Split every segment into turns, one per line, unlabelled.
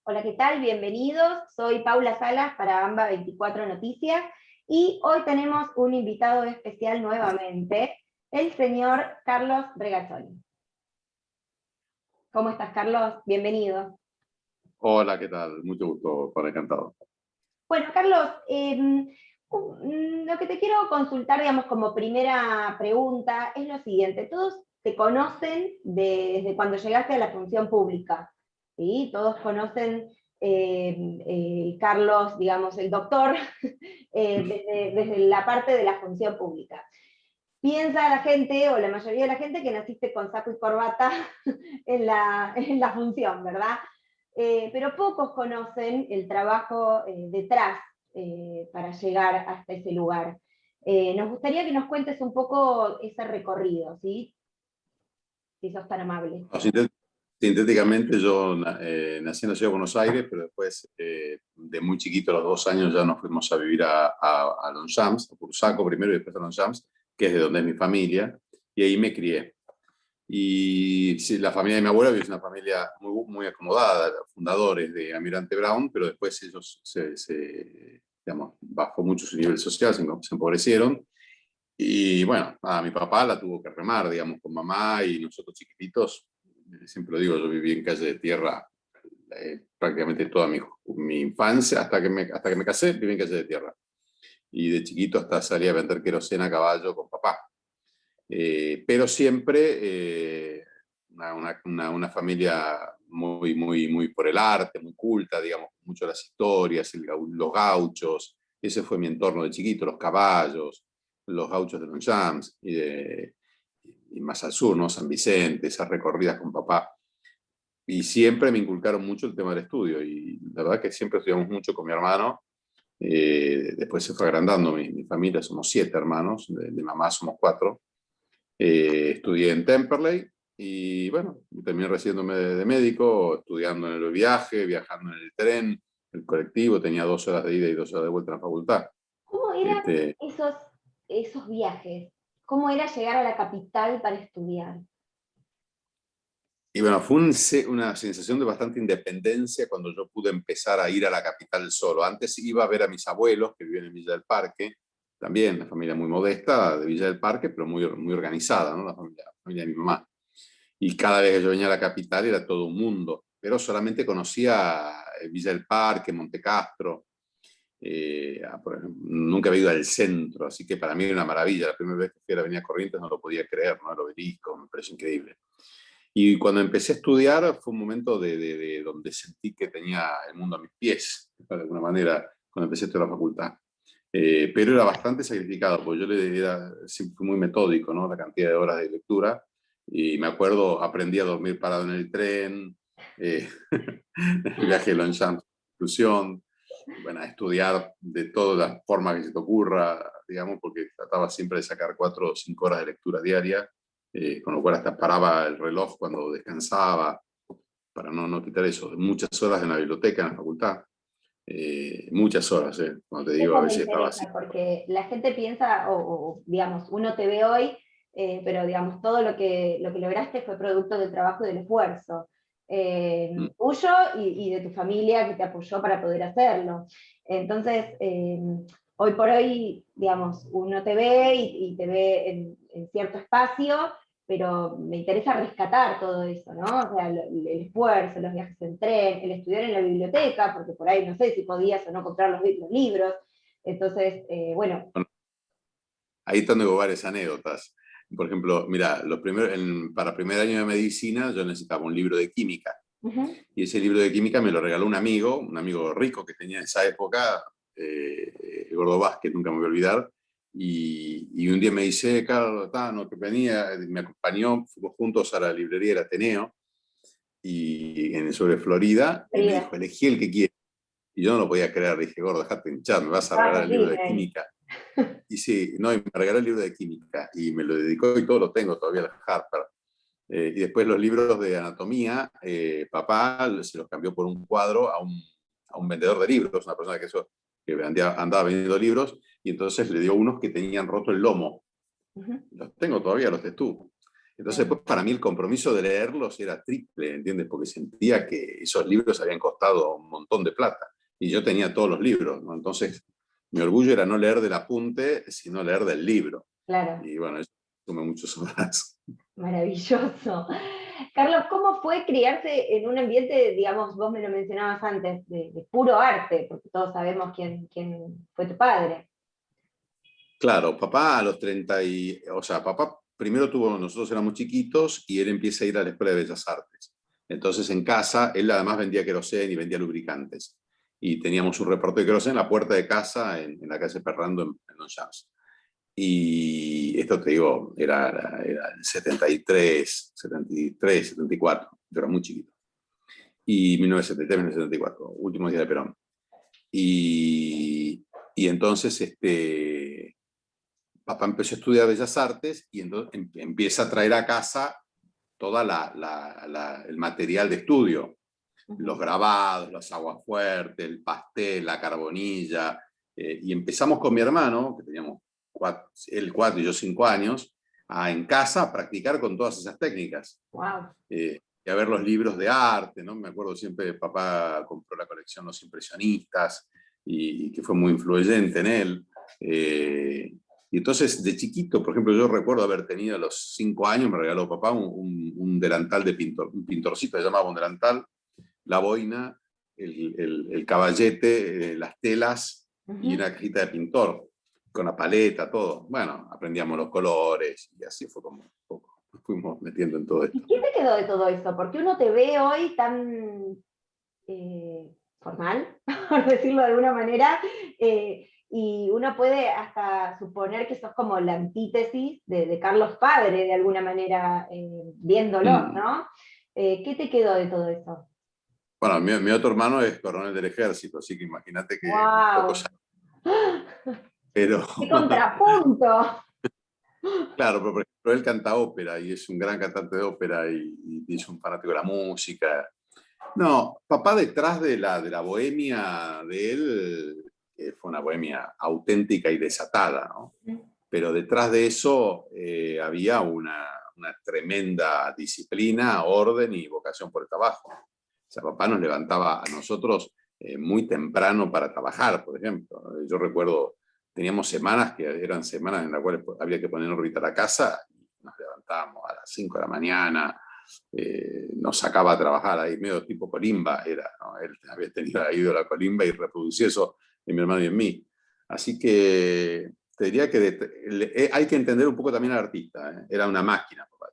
Hola, ¿qué tal? Bienvenidos. Soy Paula Salas para AMBA 24 Noticias y hoy tenemos un invitado especial nuevamente, el señor Carlos Regazzoni. ¿Cómo estás, Carlos? Bienvenido.
Hola, ¿qué tal? Mucho gusto, para encantado.
Bueno, Carlos, lo que te quiero consultar, digamos, como primera pregunta es lo siguiente. Todos te conocen desde cuando llegaste a la función pública, ¿sí? Todos conocen Carlos, digamos, el doctor, desde la parte de la función pública. Piensa la gente, o la mayoría de la gente, que naciste con saco y corbata en la función, ¿verdad? Pero pocos conocen el trabajo detrás para llegar hasta ese lugar. Nos gustaría que nos cuentes un poco ese recorrido, ¿sí? Si sos tan amable.
No, sintéticamente, yo nací en la ciudad de Buenos Aires, pero después, de muy chiquito, a los 2 años, ya nos fuimos a vivir a Longchamps, a Bursaco primero y después a Longchamps, que es de donde es mi familia, y ahí me crié. Y sí, la familia de mi abuela es una familia muy acomodada, fundadores de Almirante Brown, pero después ellos digamos, bajó mucho su nivel social, se empobrecieron. Y bueno, a mi papá la tuvo que remar, digamos, con mamá y nosotros chiquititos. Siempre lo digo, yo viví en calle de tierra prácticamente toda mi infancia, hasta que me casé, viví en calle de tierra. Y de chiquito hasta salí a vender querosena a caballo con papá. Pero siempre una familia muy por el arte, muy culta, digamos, mucho las historias, los gauchos. Ese fue mi entorno de chiquito, los caballos, los gauchos de Longchamps y más al sur, ¿no? San Vicente, esas recorridas con papá. Y siempre me inculcaron mucho el tema del estudio. Y la verdad que siempre estudiamos mucho con mi hermano. Después se fue agrandando mi familia, somos 7 hermanos, de mamá somos 4. Estudié en Temperley y bueno, terminé recibiéndome de médico, estudiando en el viaje, viajando en el tren, el colectivo, tenía 2 horas de ida y 2 horas de vuelta en la facultad.
¿Cómo eran
Este,
esos viajes? ¿Cómo era llegar a la capital para estudiar?
y bueno, fue una sensación de bastante independencia cuando yo pude empezar a ir a la capital solo. Antes iba a ver a mis abuelos que viven en Villa del Parque, también una familia muy modesta de Villa del Parque, pero muy organizada, ¿no? La familia de mi mamá. Y cada vez que yo venía a la capital era todo un mundo, pero solamente conocía Villa del Parque, Monte Castro, por ejemplo, nunca había ido al centro, así que para mí era una maravilla. La primera vez que fui a la Avenida Corrientes no lo podía creer, ¿no? El Obelisco, me pareció increíble. Y cuando empecé a estudiar fue un momento de donde sentí que tenía el mundo a mis pies, de alguna manera, cuando empecé a estudiar la facultad. Pero era bastante sacrificado, porque siempre fui muy metódico, ¿no? La cantidad de horas de lectura. Y me acuerdo, aprendí a dormir parado en el tren, el viaje de Longchamps, excursión, bueno, a estudiar de todas las formas que se te ocurra, digamos, porque trataba siempre de sacar 4 o 5 horas de lectura diaria, con lo cual hasta paraba el reloj cuando descansaba, para no quitar eso. Muchas horas en la biblioteca, en la facultad, muchas horas, cuando te digo, a
Eso me
veces estaba así.
interesa, porque la gente piensa, digamos, uno te ve hoy, pero digamos, todo lo que lograste fue producto del trabajo y del esfuerzo
Mm.
tuyo y de tu familia que te apoyó para poder hacerlo. Entonces, hoy por hoy, digamos, uno te ve y te ve en cierto espacio, pero me interesa rescatar todo eso, ¿no? O sea, el esfuerzo, los viajes en tren, el estudiar en la biblioteca, porque por ahí no sé si podías o no comprar los libros. Entonces, bueno.
Bueno, ahí tengo varias anécdotas. Por ejemplo, mira, para primer año de medicina yo necesitaba un libro de química.
Uh-huh.
Y ese libro de química me lo regaló un amigo rico que tenía en esa época, el Gordo Vázquez, nunca me voy a olvidar. Y un día me dice, Carlos, no, que venía, me acompañó, fuimos juntos a la librería del Ateneo, sobre Florida, y me dijo,
Frida.
elegí el que quieras. Y yo no lo podía creer, dije, Gordo, dejate hinchar, me vas a
Estabas
regalar
en
el libro de
Disney.
química. Y sí, no, y me regaló el libro de química, y me lo dedicó, y todo lo tengo todavía, la Harper. Y después los libros de anatomía, papá se los cambió por un cuadro a un vendedor de libros, una persona que andaba vendiendo libros, y entonces le dio unos que tenían roto el lomo.
Uh-huh.
Los tengo todavía, los de tú. Entonces, pues, para mí el compromiso de leerlos era triple, ¿entiendes? Porque sentía que esos libros habían costado un montón de plata y yo tenía todos los libros, ¿no? Entonces, mi orgullo era no leer del apunte, sino leer del libro.
Claro.
Y bueno, eso tomé muchas horas.
Maravilloso. Carlos, ¿cómo fue criarse en un ambiente, digamos, vos me lo mencionabas antes, de puro arte? Porque todos sabemos quién fue tu padre.
Claro, papá a los 30 o sea, papá primero tuvo, nosotros éramos chiquitos y él empieza a ir a la Escuela de Bellas Artes. Entonces en casa, él además vendía querosén y vendía lubricantes. Y teníamos un reparto de querosén en la puerta de casa, en la calle Ferrando, en Longchamps. Y esto te digo, era el 73, 73, 74, yo era muy chiquito. Y 1973, 1974, últimos días de Perón. Y, y entonces, papá empezó a estudiar Bellas Artes y entonces empieza a traer a casa todo el material de estudio, los grabados, los aguafuertes, el pastel, la carbonilla, y empezamos con mi hermano, que teníamos él 4 y yo 5 años, en casa a practicar con todas esas técnicas.
Wow.
Y a ver los libros de arte, ¿no? Me acuerdo siempre, papá compró la colección Los Impresionistas, y que fue muy influyente en él. Y entonces, de chiquito, por ejemplo, yo recuerdo haber tenido a los 5 años, me regaló papá un delantal de pintor, un pintorcito, se llamaba un delantal, la boina, el caballete, las telas y una cajita de pintor, con la paleta, todo. Bueno, aprendíamos los colores y así fue como un poco nos fuimos metiendo en todo esto.
¿Y qué te quedó de todo esto? Porque uno te ve hoy tan formal, por decirlo de alguna manera, y uno puede hasta suponer que sos como la antítesis de Carlos Padre, de alguna manera, viéndolo, ¿no? ¿Qué te quedó de todo eso?
Bueno, mi otro hermano es coronel del ejército, así que imagínate que un poco
¡Wow!
ya. Pero,
¡Qué contrapunto!
claro, pero por ejemplo, él canta ópera y es un gran cantante de ópera y es un fanático de la música. No, papá detrás de la bohemia de él, fue una bohemia auténtica y desatada, ¿no? Pero detrás de eso había una tremenda disciplina, orden y vocación por el trabajo. O sea, papá nos levantaba a nosotros muy temprano para trabajar, por ejemplo. Yo recuerdo, teníamos semanas que eran semanas en las cuales había que poner en órbita la casa, y nos levantábamos a las 5 de la mañana, nos sacaba a trabajar ahí, medio tipo colimba era, ¿no? Él había ido a la colimba y reproducía eso en mi hermano y en mí. Así que te diría que hay que entender un poco también al artista, ¿eh? Era una máquina, papá,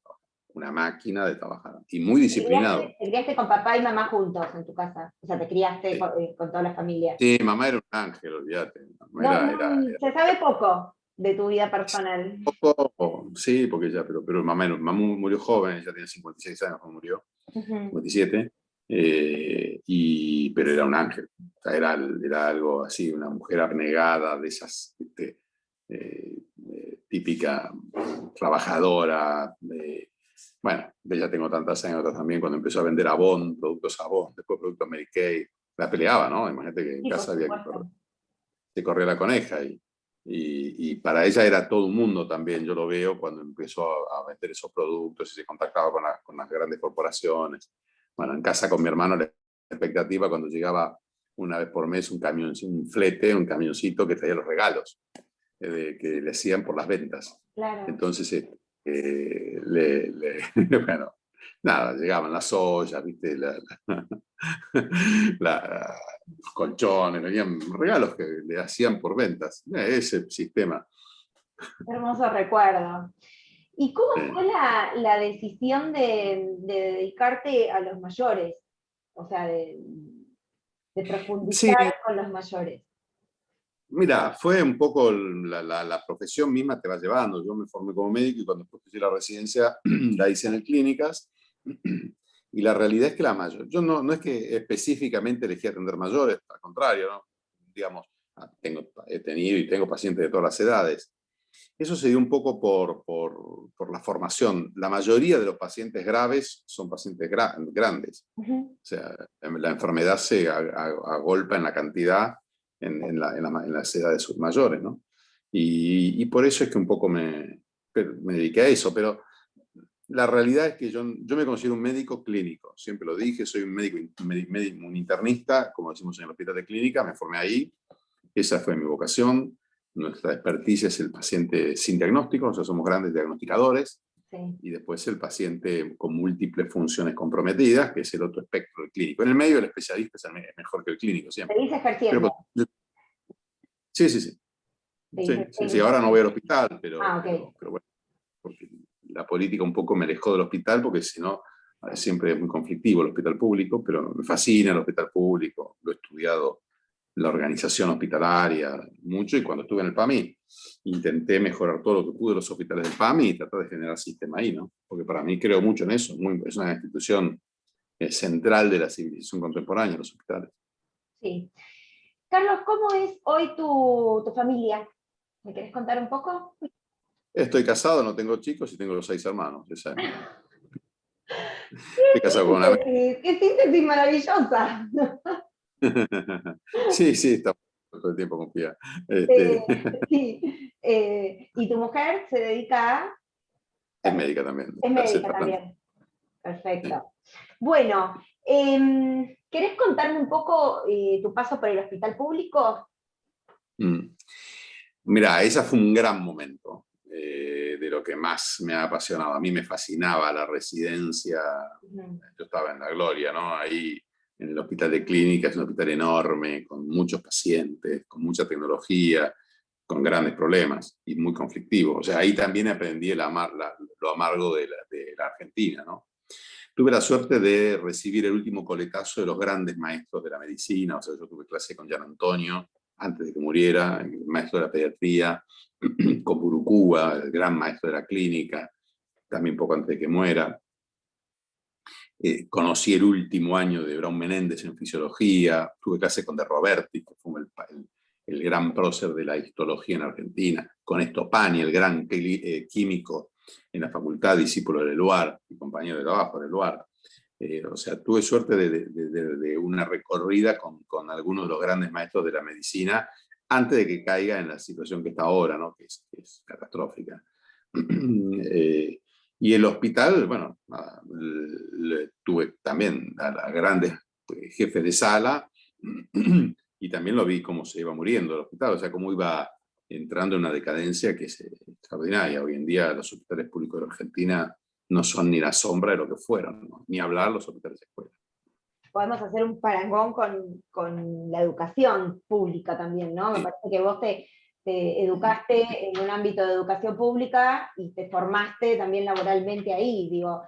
una máquina de trabajar y muy disciplinado.
Te criaste con papá y mamá juntos en tu casa, o sea, te criaste
Sí,
con toda la familia.
sí, mamá era un ángel, olvídate.
No, se sabe poco de tu vida personal.
Poco, sí, porque ya, pero mamá murió joven, ya tenía 56 años cuando murió, 57, pero era un ángel, o sea, era algo así, una mujer abnegada, de esas, típica trabajadora. Bueno, de ella tengo tantas anécdotas también, cuando empezó a vender Avon, productos Avon, después productos Mary Kay, la peleaba, ¿no? Imagínate que en
Sí, por
casa había que
supuesto.
se corría la coneja y para ella era todo un mundo también. Yo lo veo cuando empezó a vender esos productos y se contactaba con las grandes corporaciones. Bueno, en casa con mi hermano la expectativa cuando llegaba una vez por mes un camión, un flete, un camioncito que traía los regalos que le hacían por las ventas.
Claro.
Entonces, bueno, nada, llegaban las ollas, ¿viste? Los colchones, venían regalos que le hacían por ventas. Ese sistema.
Hermoso recuerdo. ¿Y cómo
Eh,
fue la decisión de dedicarte a los mayores? O sea, de
sí,
profundizar con los mayores.
mira, fue un poco la profesión misma te va llevando. Yo me formé como médico y cuando después hice la residencia la hice en clínicas. Y la realidad es que la mayor, yo no es que específicamente elegí atender mayores, al contrario, ¿no? Digamos, he tenido y tengo pacientes de todas las edades. Eso se dio un poco por la formación. La mayoría de los pacientes graves son pacientes grandes. O sea, la enfermedad se agolpa en la cantidad en las edades mayores, ¿no? Y por eso es que un poco me dediqué a eso, pero la realidad es que yo me considero un médico clínico, siempre lo dije, soy un médico, un internista, como decimos en el hospital de clínica, me formé ahí, esa fue mi vocación. Nuestra experticia es el paciente sin diagnóstico, o sea, somos grandes diagnosticadores,
Sí.
y después el paciente con múltiples funciones comprometidas, que es el otro espectro del clínico. En el medio el especialista es mejor que el clínico siempre.
Seguís ejerciendo.
Sí, sí, sí. Sí, ahora no voy al hospital,
Ah, ok.
pero bueno, porque la política un poco me alejó del hospital, porque si no, siempre es muy conflictivo el hospital público, pero me fascina el hospital público, lo he estudiado, la organización hospitalaria, mucho, y cuando estuve en el PAMI intenté mejorar todo lo que pude los hospitales del PAMI y tratar de generar sistema ahí, ¿no? Porque para mí creo mucho en eso, es una institución central de la civilización contemporánea, los hospitales.
Sí. Carlos, ¿cómo es hoy tu familia? ¿Me querés contar un poco?
Estoy casado, no tengo chicos y tengo los 6 hermanos. Esa es estoy casado con una...
¡Qué síntesis maravillosa!
Sí, sí, está todo el tiempo confía.
Sí. ¿Y tu mujer se dedica a...?
Es médica también,
Es
hace
médica
trasplante.
también. Perfecto. Bueno, ¿querés contarme un poco tu paso por el hospital público?
Mira, ese fue un gran momento de lo que más me ha apasionado. A mí me fascinaba la residencia. Yo estaba en la gloria, ¿no? Ahí en el hospital de clínica, es un hospital enorme, con muchos pacientes, con mucha tecnología, con grandes problemas y muy conflictivo. O sea, ahí también aprendí lo amargo de la Argentina, ¿no? Tuve la suerte de recibir el último coletazo de los grandes maestros de la medicina. O sea, yo tuve clase con Gian Antonio antes de que muriera, el maestro de la pediatría, con Burucúa, el gran maestro de la clínica, también poco antes de que muera. Conocí el último año de Braun Menéndez en fisiología, tuve clase con De Roberti, que fue el gran prócer de la histología en Argentina, con Estopani, el gran químico en la facultad, discípulo de Leluar y compañero de trabajo de Leluar. O sea, tuve suerte de una recorrida con algunos de los grandes maestros de la medicina antes de que caiga en la situación que está ahora, ¿no? que es catastrófica. Y el hospital, bueno, tuve también a grandes jefes de sala y también lo vi cómo se iba muriendo el hospital, o sea, cómo iba entrando en una decadencia que es extraordinaria. Hoy en día los hospitales públicos de Argentina no son ni la sombra de lo que fueron, ¿no? Ni hablar los hospitales de escuela.
Podemos hacer un parangón con la educación pública también, ¿no? Me parece que vos te educaste en un ámbito de educación pública y te formaste también laboralmente ahí, digo,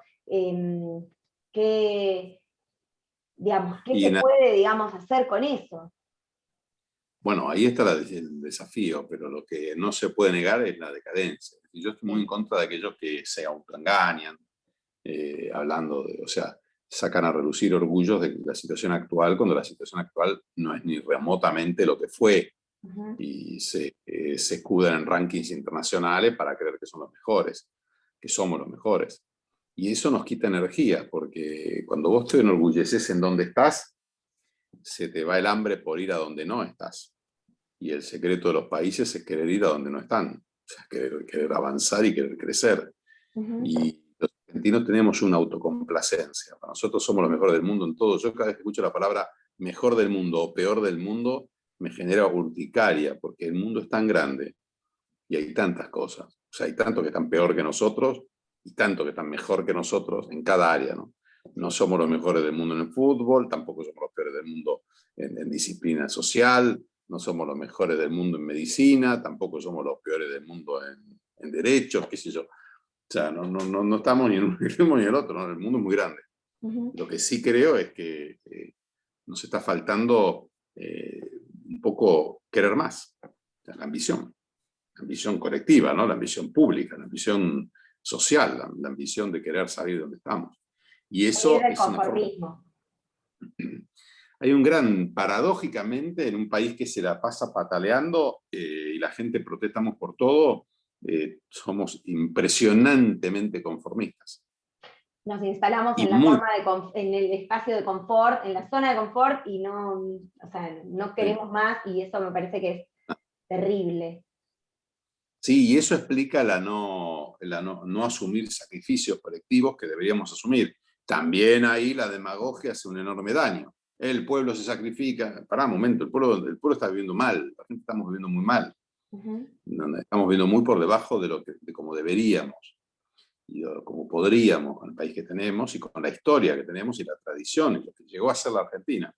¿qué, digamos, qué se puede, digamos, hacer con eso?
Bueno, ahí está el desafío, pero lo que no se puede negar es la decadencia. Y yo estoy muy en contra de aquellos que se autoengañan, hablando de, o sea, sacan a relucir orgullos de la situación actual, cuando la situación actual no es ni remotamente lo que fue, y se escudan en rankings internacionales para creer que son los mejores, que somos los mejores. Y eso nos quita energía, porque cuando vos te enorgulleces en donde estás, se te va el hambre por ir a donde no estás. Y el secreto de los países es querer ir a donde no están, o sea, querer avanzar y querer crecer. Y los argentinos tenemos una autocomplacencia. Para nosotros somos los mejores del mundo en todo. Yo cada vez que escucho la palabra mejor del mundo o peor del mundo, me genera urticaria, porque el mundo es tan grande y hay tantas cosas. O sea, hay tantos que están peor que nosotros y tantos que están mejor que nosotros en cada área, ¿no? No somos los mejores del mundo en el fútbol, tampoco somos los peores del mundo en disciplina social, no somos los mejores del mundo en medicina, tampoco somos los peores del mundo en derechos, qué sé yo. O sea, no estamos ni en un extremo ni en el otro, ¿no? El mundo es muy grande. Lo que sí creo es que nos está faltando un poco querer más, o sea, la ambición colectiva, ¿no? La ambición pública, la ambición social, la ambición de querer salir de donde estamos. Y eso
El
es una forma...
conformismo.
Hay un gran, paradójicamente, en un país que se la pasa pataleando y la gente protestamos por todo, somos impresionantemente conformistas.
Nos instalamos
Y
en la
muy...
en el espacio de confort, en la zona de confort, y no, o sea, no queremos más, y eso me parece que es terrible.
Sí, y eso explica no asumir sacrificios colectivos que deberíamos asumir. También ahí la demagogia hace un enorme daño. El pueblo se sacrifica. Pará un momento, el pueblo está viviendo mal, la gente estamos viviendo muy mal. Estamos viviendo muy por debajo de como deberíamos, y como podríamos, con el país que tenemos, y con la historia que tenemos, y la tradición, y lo que llegó a ser la Argentina.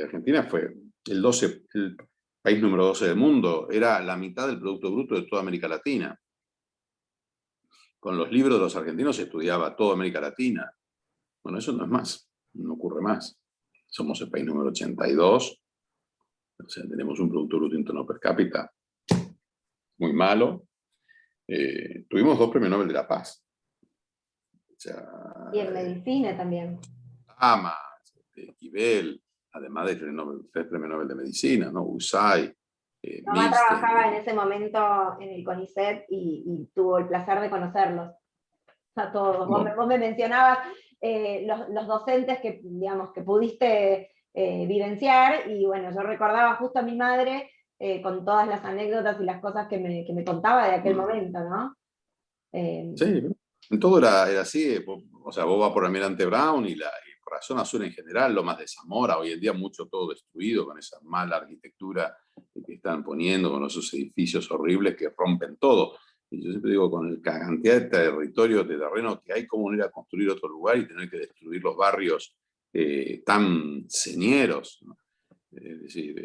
Argentina fue el país número 12 del mundo, era la mitad del Producto Bruto de toda América Latina. Con los libros de los argentinos se estudiaba toda América Latina. Bueno, eso no es más, no ocurre más. Somos el país número 82, o sea, tenemos un Producto Bruto Interno per cápita muy malo. Tuvimos 2 premios Nobel de la Paz. O sea,
Y en medicina también.
Ama, Esquivel, además de 3 premios Nobel de Medicina, ¿no? Usay,
Mamá trabajaba en
Milstein.
ese momento en el CONICET y tuvo el placer de conocerlos a todos. Vos me mencionabas los docentes que, digamos, que pudiste vivenciar, y bueno, yo recordaba justo a mi madre con todas las anécdotas y las cosas que me contaba de aquel momento, ¿no?
Sí, en todo era así. O sea, vos vas por Almirante Brown y por la zona sur en general, Lomas de Zamora, hoy en día mucho todo destruido con esa mala arquitectura que están poniendo, con esos edificios horribles que rompen todo. Y yo siempre digo, con la cantidad de territorio, de terreno que hay, cómo no ir a construir otro lugar y tener que destruir los barrios tan señeros, ¿no? Es decir,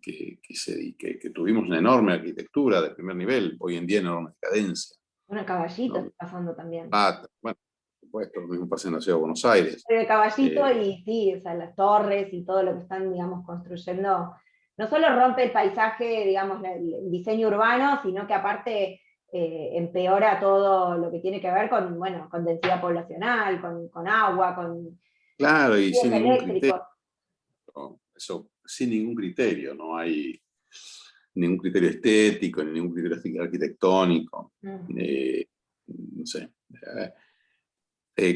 que tuvimos una enorme arquitectura de primer nivel, hoy en día enorme decadencia.
Bueno, Caballito
¿No?
está pasando también.
Bueno, por supuesto, lo mismo pasa en la ciudad de Buenos Aires.
De Caballito, y sí, o sea, las torres y todo lo que están, digamos, construyendo, no solo rompe el paisaje, digamos, el diseño urbano, sino que aparte empeora todo lo que tiene que ver con, bueno, con densidad poblacional, con agua, con
Claro, y
vías
sin ningún criterio,
eléctricos.
¿no? Eso, sin ningún criterio, no hay ningún criterio estético, ni ningún criterio arquitectónico. No sé.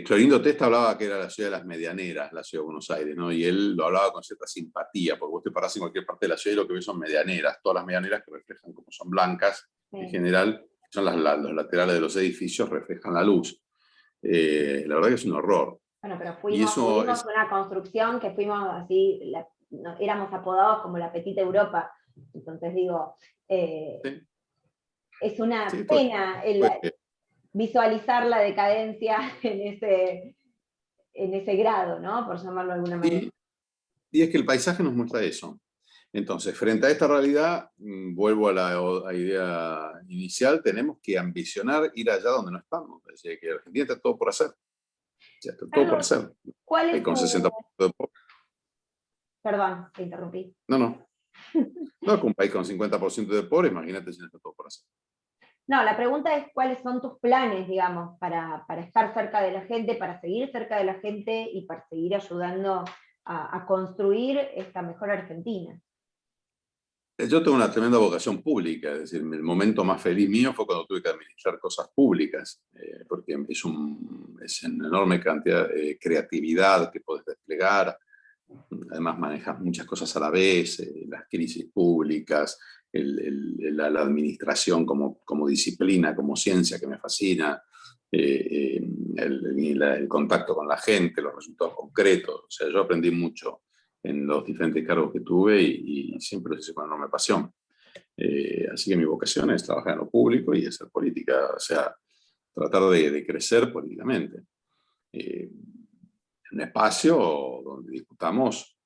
Clorindo Testa hablaba que era la ciudad de las medianeras, la ciudad de Buenos Aires, ¿no? Y él lo hablaba con cierta simpatía, porque vos te parás en cualquier parte de la ciudad y lo que ves son medianeras, todas las medianeras que reflejan, como son blancas, en general, son los laterales de los edificios, reflejan la luz. La verdad que es un horror.
Bueno, pero
Y eso
tuvimos
es...
una construcción que fuimos así, éramos apodados como la Petita Europa. Entonces digo,
Sí,
es una
sí,
pena visualizar la decadencia en ese grado, ¿no? Por llamarlo de alguna manera.
y es que el paisaje nos muestra eso. Entonces, frente a esta realidad, vuelvo a la idea inicial, tenemos que ambicionar ir allá donde no estamos. Es decir, que Argentina está todo por hacer. Ya está todo por
Carlos,
hacer.
¿cuál
Hay
es
con
tu...
60% de pobres.
Perdón, te interrumpí.
No, no. No, con un país con 50% de pobres, imagínate si no está todo por hacer.
No, la pregunta es cuáles son tus planes, digamos, para estar cerca de la gente, para seguir cerca de la gente y para seguir ayudando a construir esta mejor Argentina.
Yo tengo una tremenda vocación pública, es decir, el momento más feliz mío fue cuando tuve que administrar cosas públicas, porque es una enorme cantidad de creatividad que podés desplegar. Además manejas muchas cosas a la vez, las crisis públicas, la administración como disciplina, como ciencia que me fascina, el contacto con la gente, los resultados concretos. O sea, yo aprendí mucho en los diferentes cargos que tuve y siempre lo hice con enorme pasión. Así que mi vocación es trabajar en lo público y hacer política, o sea, tratar de crecer políticamente. Un espacio donde discutamos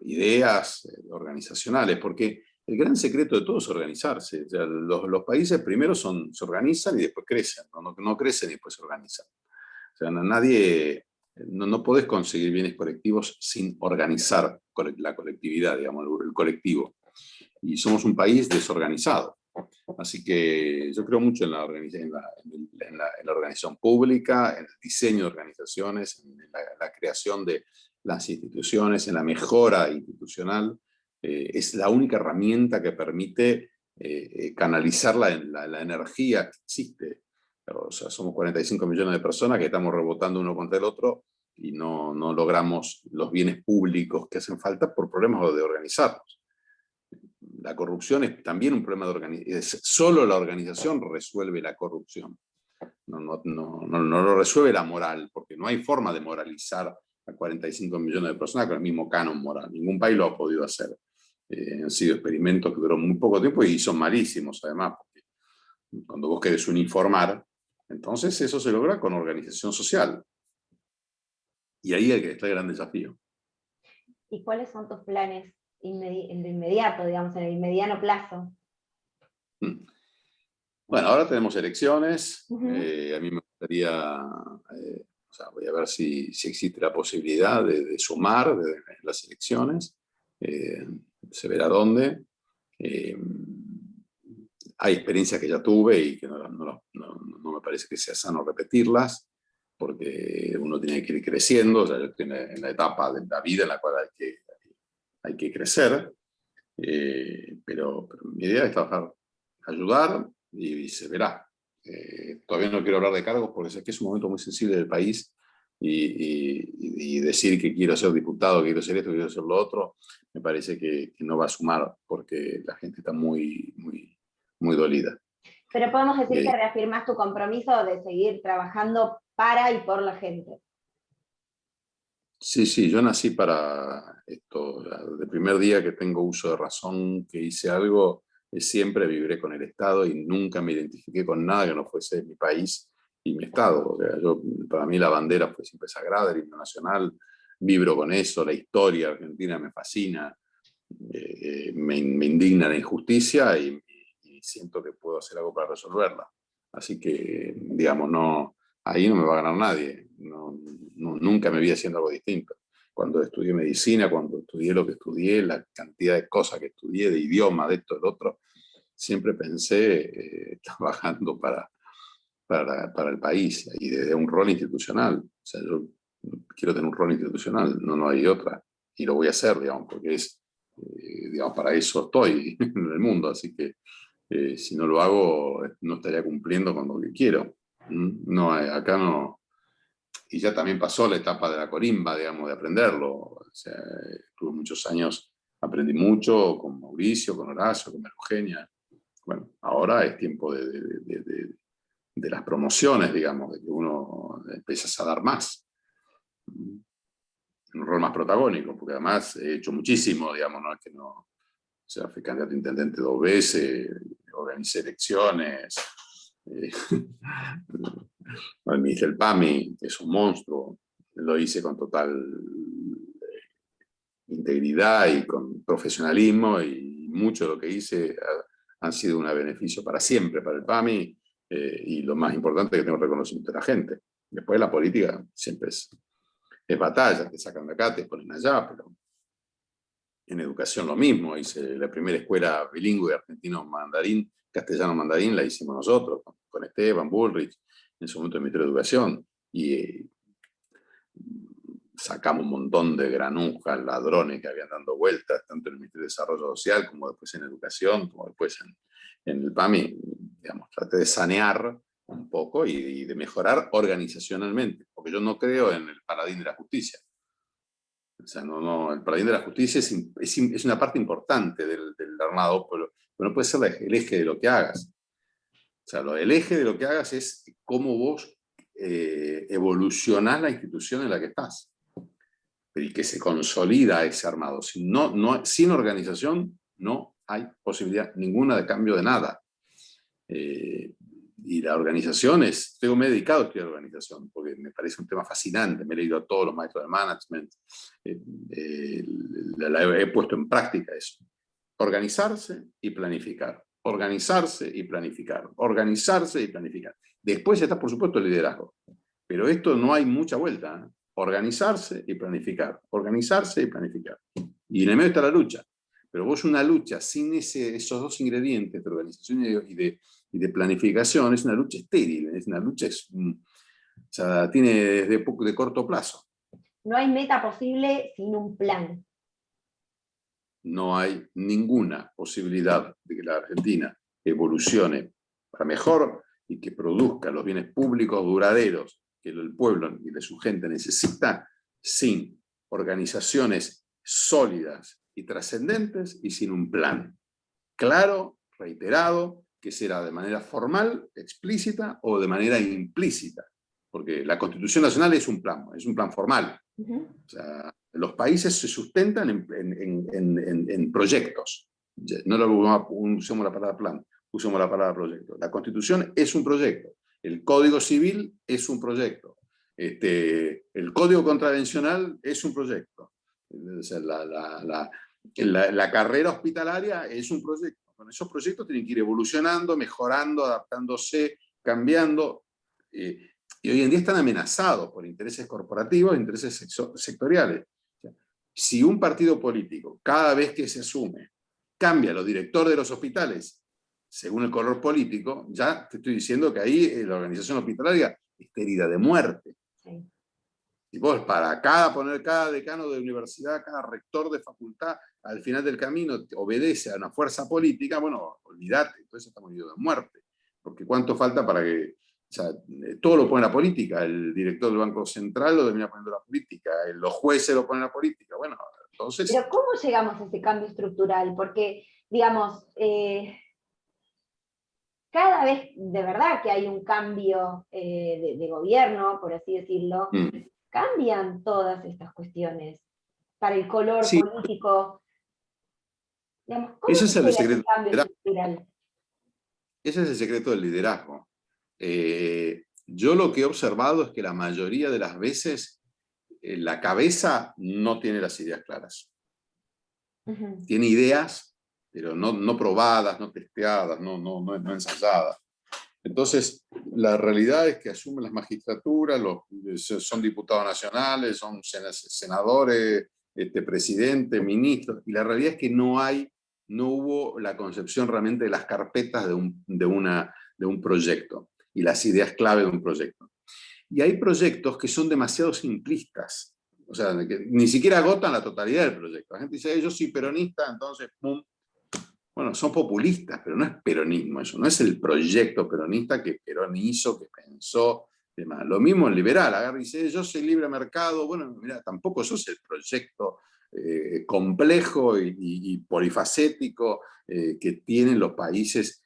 ideas organizacionales, porque el gran secreto de todo es organizarse. O sea, los países primero se organizan y después crecen, no crecen y después se organizan. O sea, no podés conseguir bienes colectivos sin organizar la colectividad, digamos, el colectivo. Y somos un país desorganizado. Así que yo creo mucho en la organización pública, en el diseño de organizaciones, en la creación de las instituciones, en la mejora institucional. Es la única herramienta que permite canalizar la energía que existe. O sea, somos 45 millones de personas que estamos rebotando uno contra el otro y no logramos los bienes públicos que hacen falta por problemas de organizarnos. la corrupción es también un problema de organización. Solo la organización resuelve la corrupción. No lo resuelve la moral, porque no hay forma de moralizar a 45 millones de personas con el mismo canon moral. Ningún país lo ha podido hacer. Han sido experimentos que duraron muy poco tiempo y son malísimos, además, porque cuando vos querés uniformar, entonces eso se logra con organización social. Y ahí está el gran desafío.
¿Y cuáles son tus planes en lo inmediato, digamos, en el mediano plazo?
Bueno, ahora tenemos elecciones.
Uh-huh.
A mí me gustaría, o sea, voy a ver si existe la posibilidad de sumar de las elecciones. Se verá dónde. Hay experiencias que ya tuve y que no me parece que sea sano repetirlas, porque uno tiene que ir creciendo. O sea, yo estoy en la etapa de la vida en la cual hay que crecer. Pero mi idea es trabajar, ayudar y se verá. Todavía no quiero hablar de cargos porque sé que es un momento muy sensible del país y decir que quiero ser diputado, que quiero ser esto, que quiero ser lo otro, me parece que no va a sumar porque la gente está muy dolida.
Pero podemos decir que reafirmás tu compromiso de seguir trabajando para y por la gente.
Sí, yo nací para esto. Desde el primer día que tengo uso de razón, que hice algo, siempre vibré con el Estado y nunca me identifiqué con nada que no fuese mi país y mi Estado. O sea, para mí la bandera fue siempre sagrada, el himno nacional, vibro con eso, la historia argentina me fascina, me indigna la injusticia y siento que puedo hacer algo para resolverla. Así que, digamos, ahí no me va a ganar nadie. Nunca me vi haciendo algo distinto. Cuando estudié medicina, cuando estudié lo que estudié, la cantidad de cosas que estudié, de idioma, de esto, del otro, siempre pensé trabajando para el país y desde un rol institucional. O sea, yo quiero tener un rol institucional, no hay otra. Y lo voy a hacer, digamos, porque digamos, para eso estoy en el mundo. Así que si no lo hago, no estaría cumpliendo con lo que quiero. No, acá no. Y ya también pasó la etapa de la corimba, digamos, de aprenderlo. O sea, tuve muchos años, aprendí mucho con Mauricio, con Horacio, con Eugenia. Bueno, ahora es tiempo de las promociones, digamos, de que uno empieza a dar más. Un rol más protagónico, porque además he hecho muchísimo, digamos, no es que no. O sea, fui candidato a intendente 2 veces, organicé elecciones. Administré el PAMI, que es un monstruo, lo hice con total integridad y con profesionalismo, y mucho de lo que hice han sido un beneficio para siempre para el PAMI, y lo más importante es que tengo reconocimiento de la gente. Después la política siempre es batalla, te sacan de acá, te ponen allá, pero en educación lo mismo. Hice la primera escuela bilingüe argentino-mandarín, castellano-mandarín, la hicimos nosotros, con Esteban Bullrich, en su momento el Ministerio de Educación, y sacamos un montón de granujas, ladrones que habían dando vueltas, tanto en el Ministerio de Desarrollo Social, como después en Educación, como después en el PAMI. Digamos, traté de sanear un poco y de mejorar organizacionalmente, porque yo no creo en el paladín de la justicia. O sea, el paladín de la justicia es una parte importante del armado, pero no puede ser el eje de lo que hagas. O sea, el eje de lo que hagas es cómo vos evolucionás la institución en la que estás y que se consolida ese armado. Sin organización no hay posibilidad ninguna de cambio de nada. Y la organización me he dedicado a estudiar organización, porque me parece un tema fascinante. Me he leído a todos los maestros de management, he puesto en práctica eso. Organizarse y planificar. Organizarse y planificar. Organizarse y planificar. Después está, por supuesto, el liderazgo. Pero esto no hay mucha vuelta. Organizarse y planificar. Organizarse y planificar. Y en el medio está la lucha. Pero vos una lucha sin esos dos ingredientes de organización y de planificación es una lucha estéril. Es una lucha, o sea, tiene de corto plazo.
No hay meta posible sin un plan.
No hay ninguna posibilidad de que la Argentina evolucione para mejor y que produzca los bienes públicos duraderos que el pueblo y de su gente necesita sin organizaciones sólidas y trascendentes y sin un plan. claro, reiterado, que será de manera formal, explícita o de manera implícita. Porque la Constitución Nacional es un plan formal. O sea, los países se sustentan en proyectos. No usemos la palabra plan, usemos la palabra proyecto. La Constitución es un proyecto. El Código Civil es un proyecto. El Código Contravencional es un proyecto. O sea, la carrera hospitalaria es un proyecto. Bueno, esos proyectos tienen que ir evolucionando, mejorando, adaptándose, cambiando. Y hoy en día están amenazados por intereses corporativos, intereses sectoriales. O sea, si un partido político, cada vez que se asume, cambia los directores de los hospitales según el color político, ya te estoy diciendo que ahí la organización hospitalaria está herida de muerte. Sí. Y vos, poner cada decano de universidad, cada rector de facultad, al final del camino obedece a una fuerza política, bueno, olvídate, entonces estamos heridos de muerte. Porque ¿cuánto falta para que... O sea, todo lo pone la política, el director del Banco Central lo termina poniendo la política, los jueces lo ponen la política, bueno, entonces...
Pero ¿cómo llegamos a ese cambio estructural? Porque, digamos, cada vez de verdad que hay un cambio de gobierno, por así decirlo, cambian todas estas cuestiones para el color político. Digamos, ¿cómo
ese es el
llega
secreto
ese cambio estructural?
Ese es el secreto del liderazgo. Yo lo que he observado es que la mayoría de las veces la cabeza no tiene las ideas claras. Tiene ideas, pero no probadas, no testeadas, no ensayadas. Entonces, la realidad es que asumen las magistraturas, son diputados nacionales, son senadores, presidentes, ministros, y la realidad es que no hubo la concepción realmente de las carpetas de un proyecto y las ideas clave de un proyecto. Y hay proyectos que son demasiado simplistas, o sea, que ni siquiera agotan la totalidad del proyecto. La gente dice, yo soy peronista, entonces, ¡pum! Bueno, son populistas, pero no es peronismo eso, no es el proyecto peronista que Perón hizo, que pensó, demás. Lo mismo el liberal, agarra y dice, yo soy libre mercado, bueno, mira, tampoco eso es el proyecto complejo y polifacético que tienen los países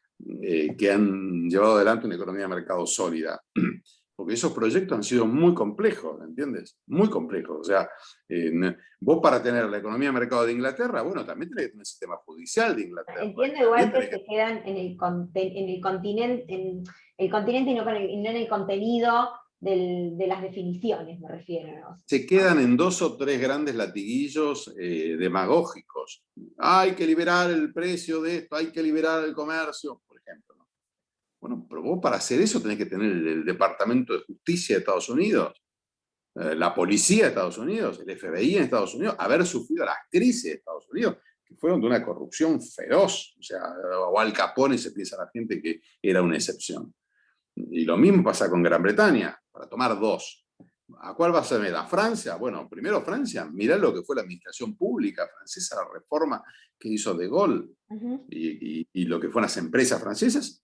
que han llevado adelante una economía de mercado sólida. Porque esos proyectos han sido muy complejos, ¿entiendes? Muy complejos. O sea, vos para tener la economía de mercado de Inglaterra, bueno, también tenés que tener el sistema judicial de Inglaterra.
Entiendo igual que se quedan en el continente y no en el contenido de las definiciones, me refiero, ¿no?
Se quedan en 2 o 3 grandes latiguillos demagógicos. Hay que liberar el precio de esto, hay que liberar el comercio, por ejemplo. Bueno, pero vos para hacer eso tenés que tener el Departamento de Justicia de Estados Unidos, la Policía de Estados Unidos, el FBI en Estados Unidos, haber sufrido las crisis de Estados Unidos, que fueron de una corrupción feroz. O sea, o Al Capone se piensa la gente que era una excepción. Y lo mismo pasa con Gran Bretaña, para tomar 2. ¿A cuál va a ser? ¿A Francia? Bueno, primero Francia, mirá lo que fue la administración pública francesa, la reforma que hizo De Gaulle, y lo que fueron las empresas francesas.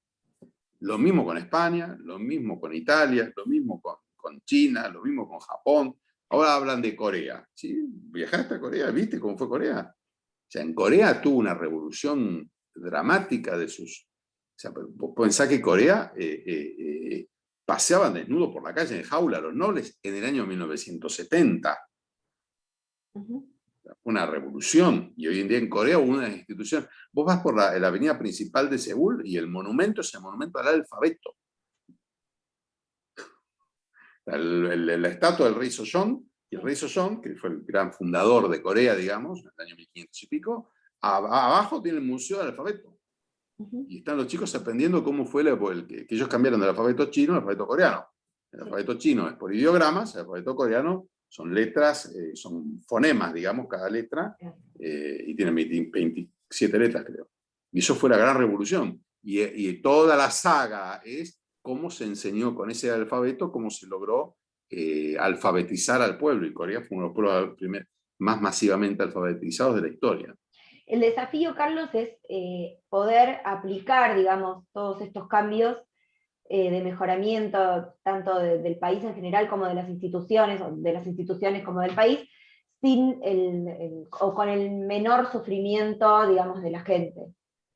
Lo mismo con España, lo mismo con Italia, lo mismo con China, lo mismo con Japón. Ahora hablan de Corea. ¿Sí? ¿Viajaste a Corea? ¿Viste cómo fue Corea? O sea, en Corea tuvo una revolución dramática de sus... O sea, vos pensás que Corea paseaban desnudos por la calle en jaula a los nobles en el año 1970. Una revolución, y hoy en día en Corea hubo una institución. Vos vas por la avenida principal de Seúl y el monumento es el monumento al alfabeto. La estatua del rey Sejong, y el rey Sejong, que fue el gran fundador de Corea, digamos, en el año 1500 y pico, abajo tiene el Museo del Alfabeto. Y están los chicos aprendiendo cómo fue que ellos cambiaron del alfabeto chino al alfabeto coreano. El alfabeto chino es por ideogramas, el alfabeto coreano son letras, son fonemas, digamos, cada letra, y tienen 27 letras, creo. Y eso fue la gran revolución. Y toda la saga es cómo se enseñó con ese alfabeto, cómo se logró alfabetizar al pueblo. Y Corea fue uno de los pueblos más masivamente alfabetizados de la historia.
El desafío, Carlos, es poder aplicar, digamos, todos estos cambios de mejoramiento, tanto del país en general como de las instituciones, o de las instituciones como del país, sin o con el menor sufrimiento, digamos, de la gente.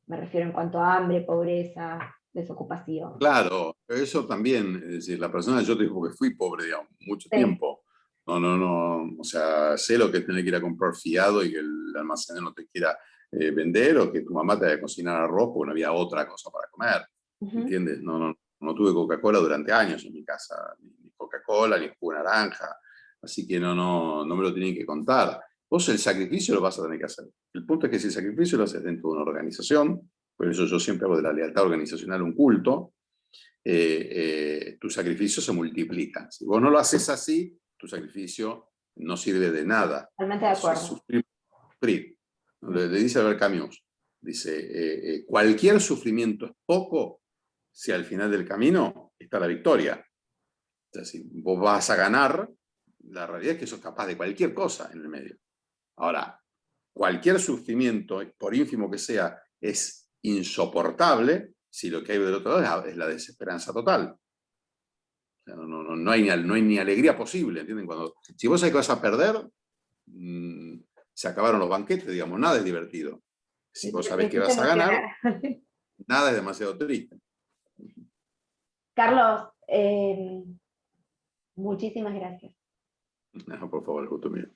Me refiero en cuanto a hambre, pobreza, desocupación.
Claro, eso también, es decir, la persona, yo te digo que fui pobre, digamos, mucho
Sí.
tiempo. No, o sea, sé lo que es tener que ir a comprar fiado y que el almacenero no te quiera vender, o que tu mamá te haya cocinar arroz porque no había otra cosa para comer,
Ujú.
¿entiendes? No tuve Coca-Cola durante años en mi casa, ni Coca-Cola, ni jugo de naranja, así que no me lo tienen que contar. Vos el sacrificio lo vas a tener que hacer. El punto es que si el sacrificio lo haces dentro de una organización, por eso yo siempre hago de la lealtad organizacional un culto, tu sacrificio se multiplica. Si vos no lo haces así, tu sacrificio no sirve de nada.
Totalmente de
Es
acuerdo.
sufrir. Le dice Albert Camus, dice, cualquier sufrimiento es poco si al final del camino está la victoria. O sea, si vos vas a ganar, la realidad es que sos capaz de cualquier cosa en el medio. Ahora, cualquier sufrimiento, por ínfimo que sea, es insoportable si lo que hay del otro lado es la desesperanza total. O sea, no hay ni alegría posible, ¿entienden? Si vos sabés que vas a perder, se acabaron los banquetes, digamos, nada es divertido. Si vos
Me
sabés que
hiciste
vas a ganar,
emocionar.
nada es demasiado triste.
Carlos, muchísimas gracias.
No, por favor, justo mío.